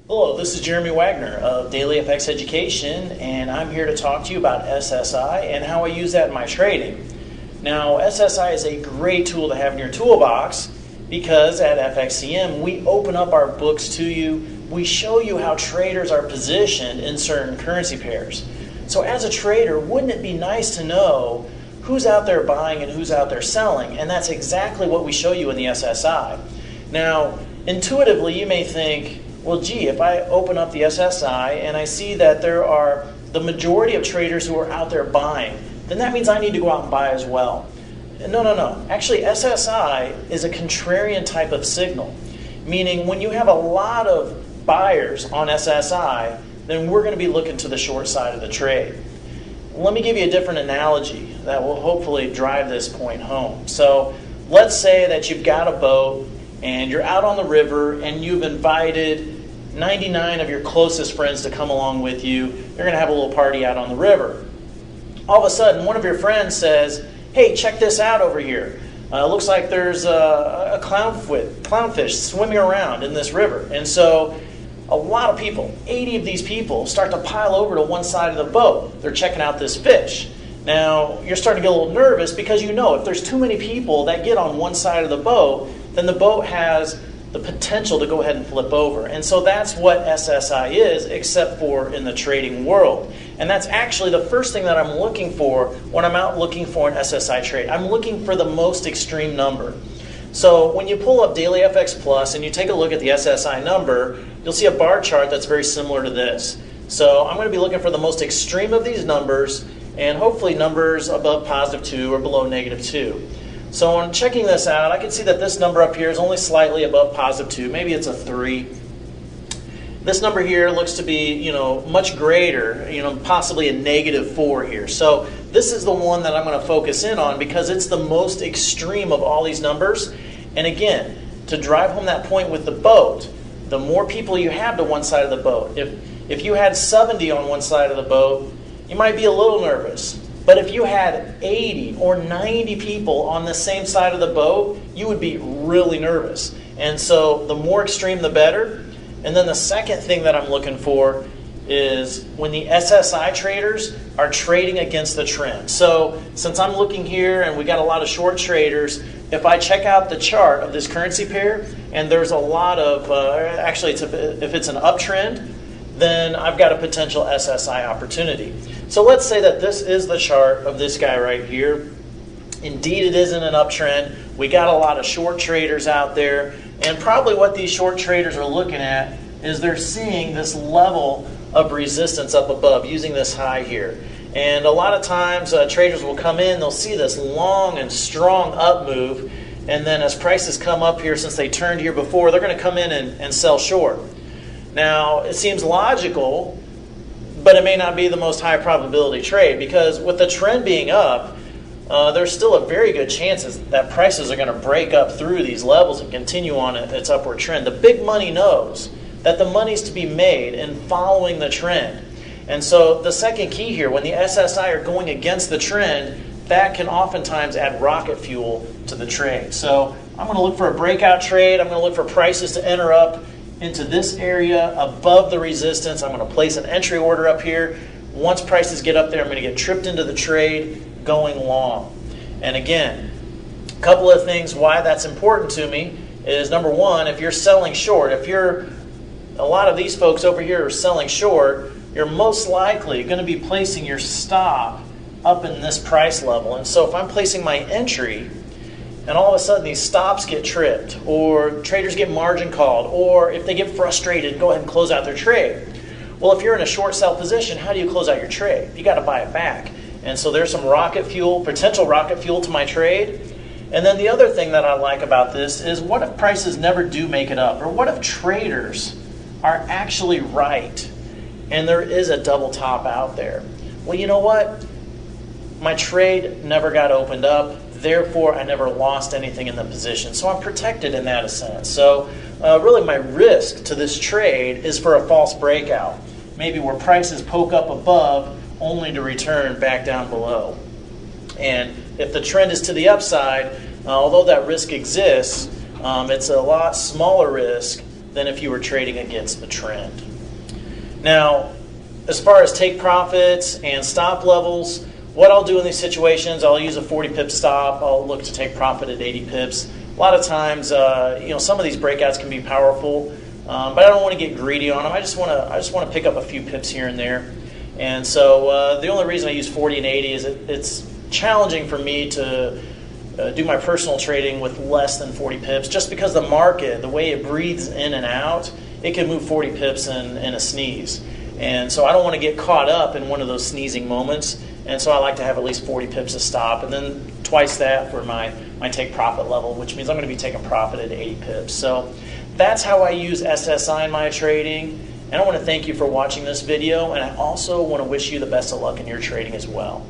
Hello, this is Jeremy Wagner of Daily FX Education, and I'm here to talk to you about SSI and how I use that in my trading. Now, SSI is a great tool to have in your toolbox because at FXCM we open up our books to you. We show you how traders are positioned in certain currency pairs. So as a trader, wouldn't it be nice to know who's out there buying and who's out there selling? And that's exactly what we show you in the SSI. Now, intuitively, you may think, well, gee, if I open up the SSI and I see that there are the majority of traders who are out there buying, then that means I need to go out and buy as well. No. Actually, SSI is a contrarian type of signal, meaning when you have a lot of buyers on SSI, then we're going to be looking to the short side of the trade. Let me give you a different analogy that will hopefully drive this point home. So let's say that you've got a boat and you're out on the river and you've invited 99 of your closest friends to come along with you. You're going to have a little party out on the river. All of a sudden, one of your friends says, hey, check this out over here. Looks like there's a clownfish swimming around in this river. And so a lot of people, 80 of these people, start to pile over to one side of the boat. They're checking out this fish. Now, you're starting to get a little nervous because you know if there's too many people that get on one side of the boat, then the boat has the potential to go ahead and flip over. And so that's what SSI is, except for in the trading world. And that's actually the first thing that I'm looking for when I'm out looking for an SSI trade. I'm looking for the most extreme number. So when you pull up Daily FX Plus and you take a look at the SSI number, you'll see a bar chart that's very similar to this. So I'm going to be looking for the most extreme of these numbers, and hopefully numbers above +2 or below -2. So when checking this out, I can see that this number up here is only slightly above +2. Maybe it's a 3. This number here looks to be, much greater, possibly a -4 here. So this is the one that I'm going to focus in on because it's the most extreme of all these numbers. And again, to drive home that point with the boat, the more people you have to one side of the boat. If you had 70 on one side of the boat, you might be a little nervous. But if you had 80 or 90 people on the same side of the boat, you would be really nervous. And so the more extreme, the better. And then the second thing that I'm looking for is when the SSI traders are trading against the trend. So since I'm looking here and we got a lot of short traders, if I check out the chart of this currency pair and there's a lot of, if it's an uptrend, then I've got a potential SSI opportunity. So let's say that this is the chart of this guy right here. Indeed, it is in an uptrend. We got a lot of short traders out there, and probably what these short traders are looking at is they're seeing this level of resistance up above using this high here. And a lot of times traders will come in, they'll see this long and strong up move, and then as prices come up here, since they turned here before, they're going to come in and sell short. Now, it seems logical, but it may not be the most high probability trade because with the trend being up, there's still a very good chance that prices are going to break up through these levels and continue on its upward trend. The big money knows that the money's to be made in following the trend. And so the second key here, when the SSI are going against the trend, that can oftentimes add rocket fuel to the trade. So I'm going to look for a breakout trade. I'm going to look for prices to enter up into this area above the resistance. I'm going to place an entry order up here. Once prices get up there, I'm going to get tripped into the trade going long. And again, a couple of things why that's important to me is, number one, if you're selling short, a lot of these folks over here are selling short, you're most likely going to be placing your stop up in this price level. And so if I'm placing my entry and all of a sudden these stops get tripped, or traders get margin called, or if they get frustrated and go ahead and close out their trade. Well, if you're in a short sell position, how do you close out your trade? You got to buy it back. And so there's some potential rocket fuel to my trade. And then the other thing that I like about this is, what if prices never do make it up? Or what if traders are actually right and there is a double top out there? Well, you know what? My trade never got opened up. Therefore, I never lost anything in the position. So I'm protected in that sense. So really my risk to this trade is for a false breakout. Maybe where prices poke up above only to return back down below. And if the trend is to the upside, although that risk exists, it's a lot smaller risk than if you were trading against the trend. Now, as far as take profits and stop levels, what I'll do in these situations, I'll use a 40 pip stop. I'll look to take profit at 80 pips. A lot of times, some of these breakouts can be powerful, but I don't want to get greedy on them. I just want to pick up a few pips here and there. And so the only reason I use 40 and 80 is it's challenging for me to do my personal trading with less than 40 pips, just because the market, the way it breathes in and out, it can move 40 pips in a sneeze. And so I don't want to get caught up in one of those sneezing moments. And so I like to have at least 40 pips to stop, and then twice that for my take profit level, which means I'm going to be taking profit at 80 pips. So that's how I use SSI in my trading. And I want to thank you for watching this video, and I also want to wish you the best of luck in your trading as well.